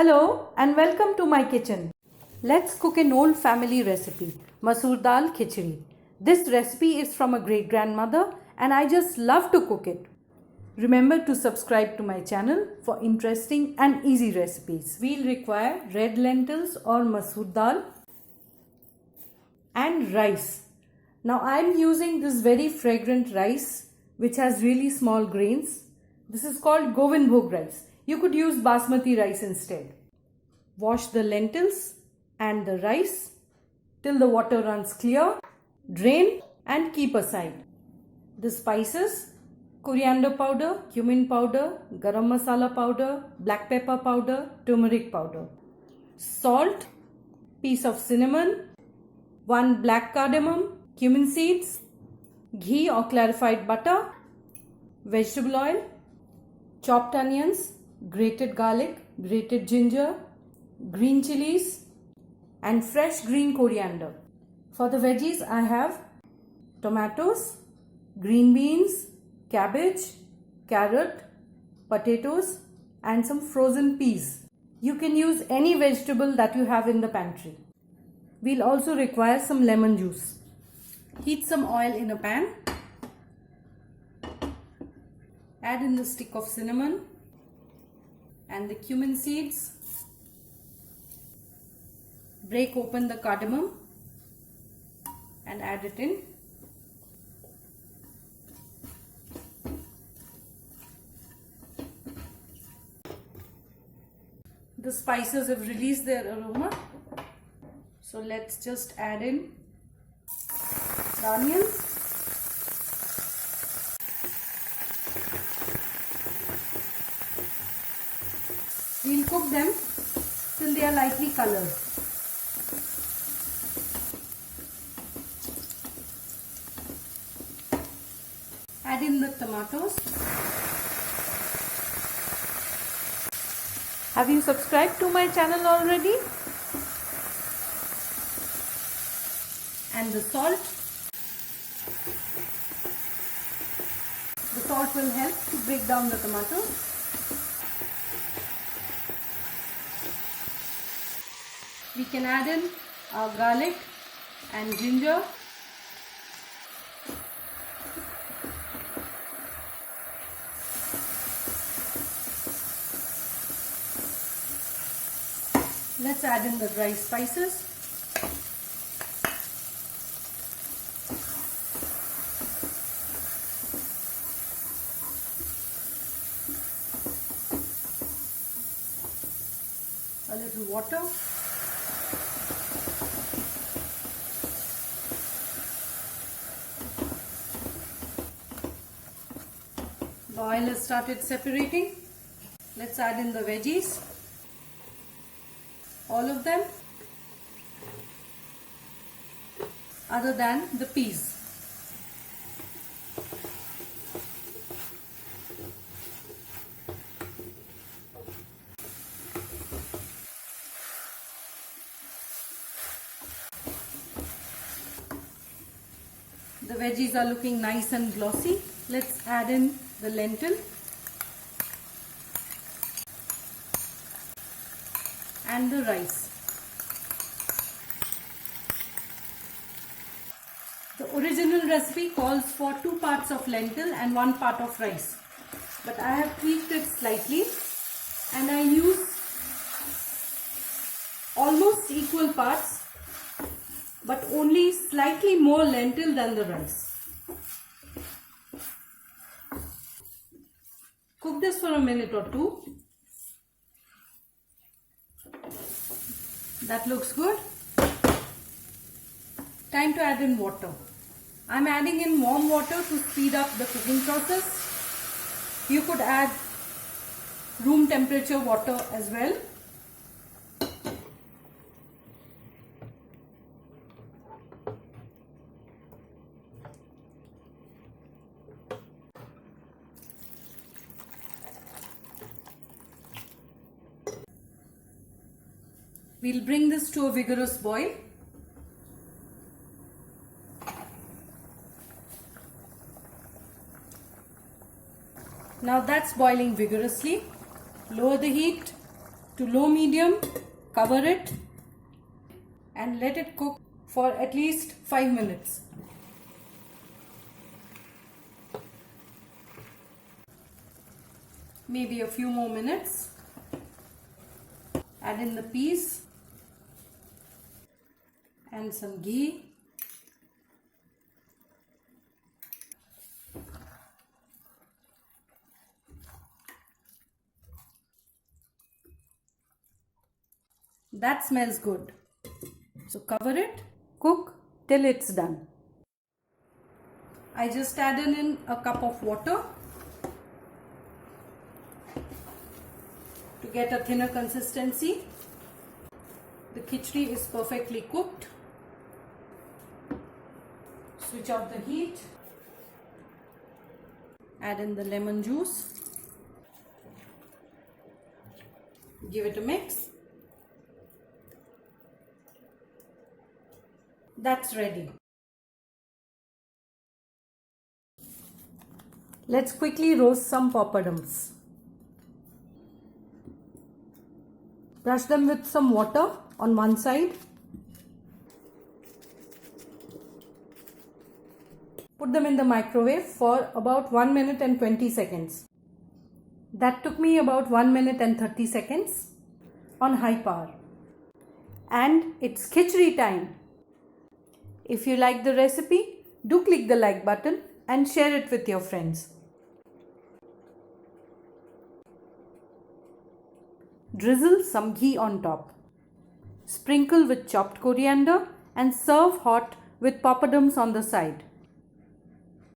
Hello and welcome to my kitchen. Let's cook an old family recipe, Masoor Dal Khichdi. This recipe is from a great grandmother and I just love to cook it. Remember to subscribe to my channel for interesting and easy recipes. We'll require red lentils or Masoor Dal and rice. Now I'm using this very fragrant rice which has really small grains. This is called Govind Bhog rice. You could use basmati rice instead. Wash the lentils and the rice till the water runs clear. Drain and keep aside. The spices: coriander powder, cumin powder, garam masala powder, black pepper powder, turmeric powder, salt, piece of cinnamon, 1 black cardamom, cumin seeds, ghee or clarified butter, vegetable oil, chopped onions, grated garlic, grated ginger, green chilies and fresh green coriander. For the veggies I have tomatoes, green beans, cabbage, carrot, potatoes and some frozen peas. You can use any vegetable that you have in the pantry. We'll also require some lemon juice. Heat some oil in a pan. Add in the stick of cinnamon and the cumin seeds. Break open the cardamom and add it in. The spices have released their aroma, so let's just add in the onions. We'll cook them till they are lightly colored. Add in the tomatoes. Have you subscribed to my channel already? And the salt. The salt will help to break down the tomatoes. We can add in our garlic and ginger. Let's add in the dry spices. A little water. The oil has started separating. Let's add in the veggies. All of them, other than the peas. The veggies are looking nice and glossy. Let's add in the lentil and the rice. The original recipe calls for 2 parts of lentil and 1 part of rice, but I have tweaked it slightly and I use almost equal parts but only slightly more lentil than the rice. Cook this for a minute or 2. That looks good. Time to add in water. I'm adding in warm water to speed up the cooking process. You could add room temperature water as well. We'll bring this to a vigorous boil. Now that's boiling vigorously. Lower the heat to low medium, cover it and let it cook for at least 5 minutes. Maybe a few more minutes. Add in the peas and some ghee. That smells good. So cover it, cook till it's done. I just added in a cup of water to get a thinner consistency. The khichdi is perfectly cooked. Switch off the heat. Add in the lemon juice. Give it a mix. That's ready. Let's quickly roast some poppadoms. Brush them with some water on one side. Put them in the microwave for about 1 minute and 20 seconds. That took me about 1 minute and 30 seconds on high power. And it's khichdi time. If you like the recipe, do click the like button and share it with your friends. Drizzle some ghee on top. Sprinkle with chopped coriander and serve hot with poppadoms on the side.